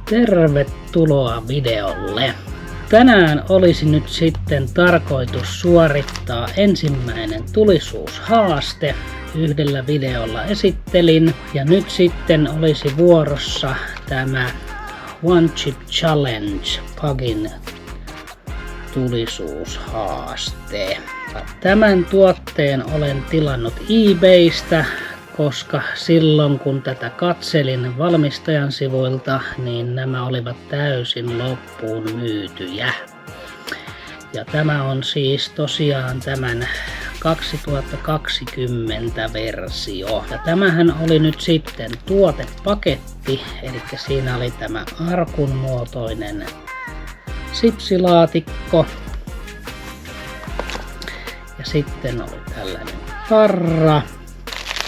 Tervetuloa videolle. Tänään olisi nyt sitten tarkoitus suorittaa ensimmäinen tulisuushaaste. Yhdellä videolla esittelin ja nyt sitten olisi vuorossa tämä One Chip Challenge Pugin tulisuushaaste. Tämän tuotteen olen tilannut eBaystä, koska silloin kun tätä katselin valmistajan sivuilta, niin nämä olivat täysin loppuun myytyjä. Ja tämä on siis tosiaan tämän 2020 versio. Ja tämähän oli nyt sitten tuotepaketti, eli siinä oli tämä arkun muotoinen sipsilaatikko. Ja sitten oli tällainen tarra.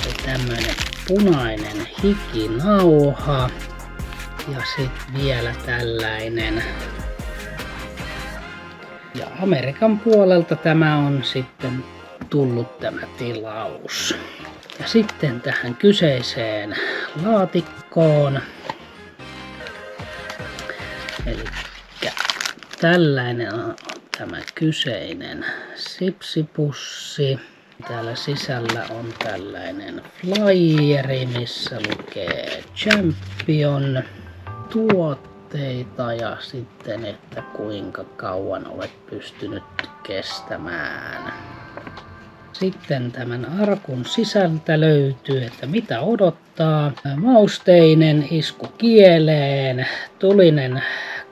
Ja tämmöinen punainen hikinauha. Ja sitten vielä tällainen. Ja Amerikan puolelta tämä on sitten tullut tämä tilaus. Ja sitten tähän kyseiseen laatikkoon. Eli tällainen on tämä kyseinen sipsipussi. Täällä sisällä on tällainen flyeri, missä lukee Champion tuotteita ja sitten, että kuinka kauan olet pystynyt kestämään. Sitten tämän arkun sisältä löytyy, että mitä odottaa. Mausteinen isku kieleen, tulinen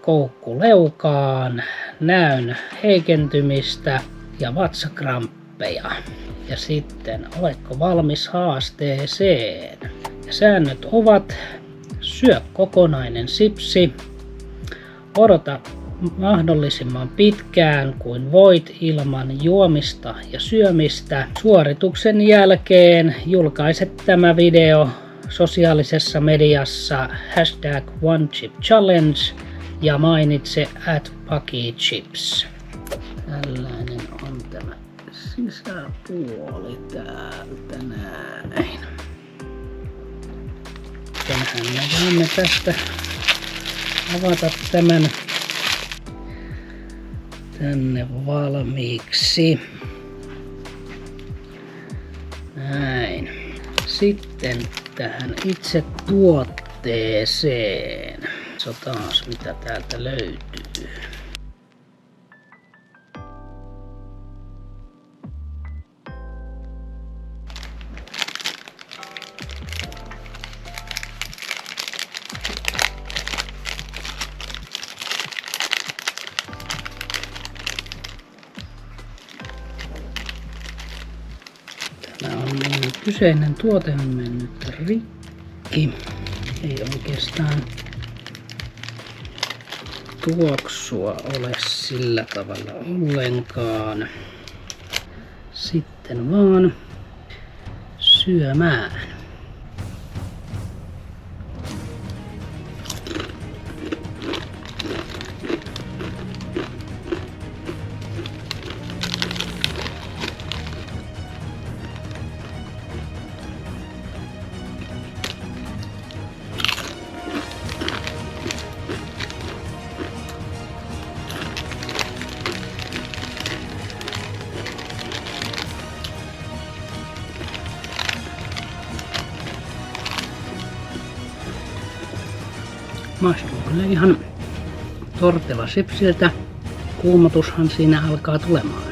koukku leukaan, näön heikentymistä ja vatsakramppeja. Ja sitten, oletko valmis haasteeseen? Ja säännöt ovat: syö kokonainen sipsi, odota mahdollisimman pitkään kuin voit ilman juomista ja syömistä. Suorituksen jälkeen julkaiset tämä video sosiaalisessa mediassa #OneChipChallenge ja mainitse @PugyChips. Tällainen on tämä sisäpuoli täältä näin. Tänhän me voimme tästä avata tämän tänne valmiiksi. Näin. Sitten tähän itse tuotteeseen. Katsotaan mitä täältä löytyy. Kyseinen tuote on mennyt rikki. Ei oikeastaan tuoksua ole sillä tavalla ollenkaan. Sitten vaan syömään. Maistuu kyllä ihan torteva sipsiltä. Kuumotushan siinä alkaa tulemaan.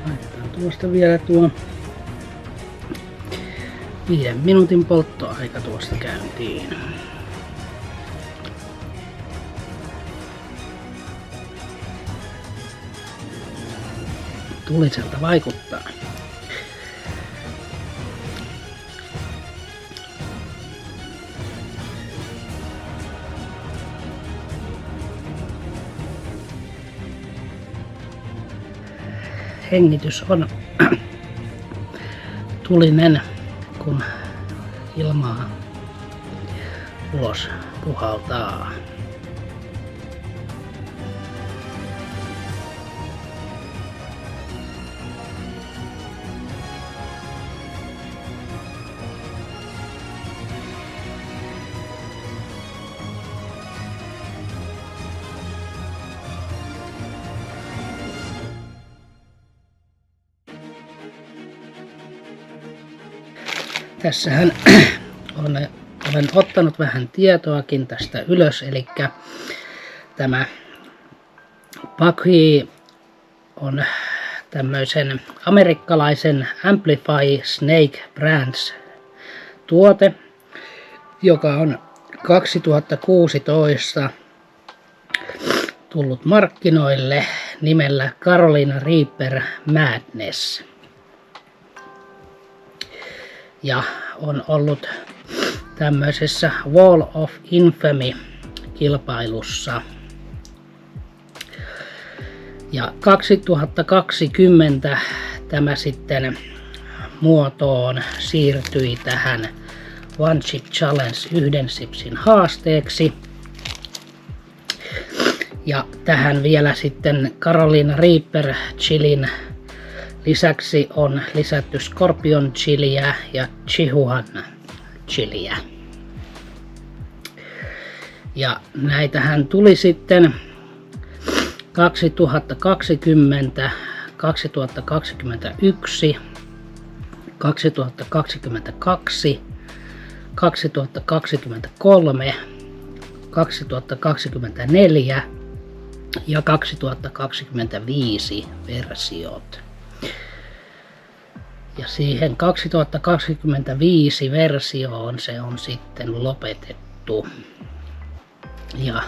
Laitetaan tuosta vielä tuo 5 minuutin polttoaika tuosta käyntiin. Tuliselta vaikuttaa. Hengitys on tulinen, kun ilmaa ulos puhaltaa. Tässähän olen ottanut vähän tietoakin tästä ylös, eli tämä Bucky on tämmöisen amerikkalaisen Amplify Snake Brands tuote, joka on 2016 tullut markkinoille nimellä Carolina Reaper Madness. Ja on ollut tämmöisessä Wall of Infamy -kilpailussa. Ja 2020 tämä sitten muotoon siirtyi tähän One Chip Challenge 1 sipsin haasteeksi. Ja tähän vielä sitten Carolina Reaper chilin lisäksi on lisätty Scorpion chiliä ja Chihuahua chiliä. Ja näitähän tuli sitten 2020, 2021, 2022, 2023, 2024 ja 2025 versiot. Ja siihen 2025 versioon se on sitten lopetettu. Ja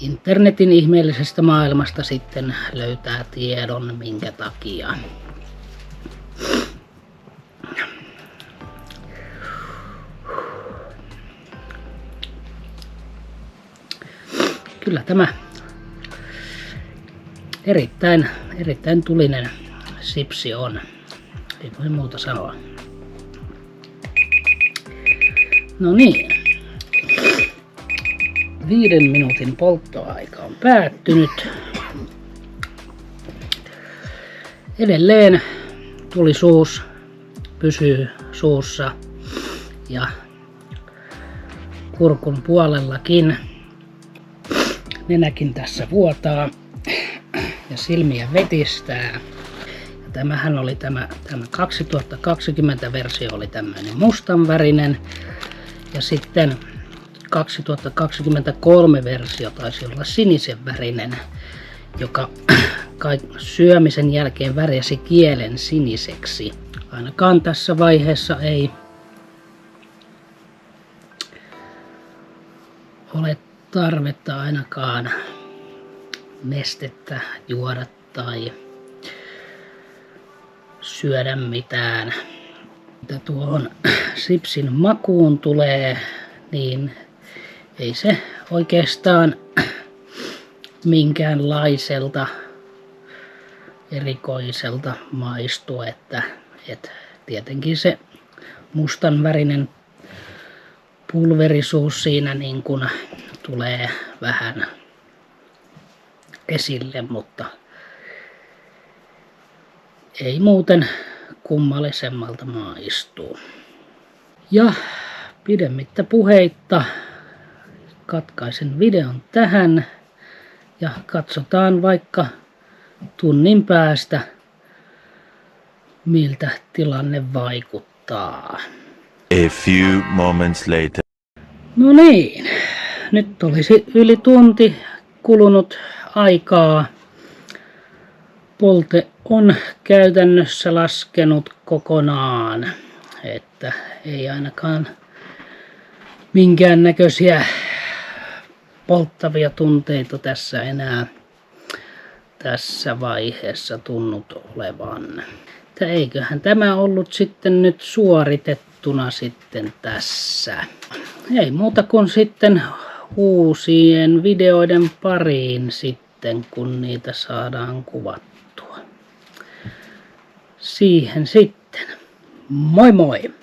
internetin ihmeellisestä maailmasta sitten löytää tiedon minkä takia. Kyllä tämä erittäin tulinen sipsi on. Ei voi muuta sanoa. No niin. 5 minuutin polttoaika on päättynyt. Edelleen tulisuus pysyy suussa ja kurkun puolellakin. Nenäkin tässä vuotaa ja silmiä vetistää. Ja tämähän oli tämä 2020 versio oli tämmöinen mustanvärinen ja sitten 2023 versio taisi olla sinisen värinen, joka syömisen jälkeen värjäsi kielen siniseksi. Ainakaan tässä vaiheessa ei ole tarvetta ainakaan nestettä juoda tai syödä mitään. Mitä tuohon sipsin makuun tulee, niin ei se oikeastaan minkäänlaiselta erikoiselta maistu, että tietenkin se mustanvärinen pulverisuus siinä niin kuin tulee vähän esille, mutta ei muuten kummallisemmalta maistuu. Ja pidemmittä puheitta katkaisen videon tähän ja katsotaan vaikka tunnin päästä, miltä tilanne vaikuttaa. A few moments later. No niin, nyt olisi yli tunti kulunut aikaa. Polte on käytännössä laskenut kokonaan, että ei ainakaan minkäännäköisiä polttavia tunteita tässä enää tässä vaiheessa tunnut olevan. Että eiköhän tämä ollut sitten nyt suoritettuna sitten tässä. Ei muuta kuin sitten uusien videoiden pariin sitten, kun niitä saadaan kuvattua. Siihen sitten. Moi moi!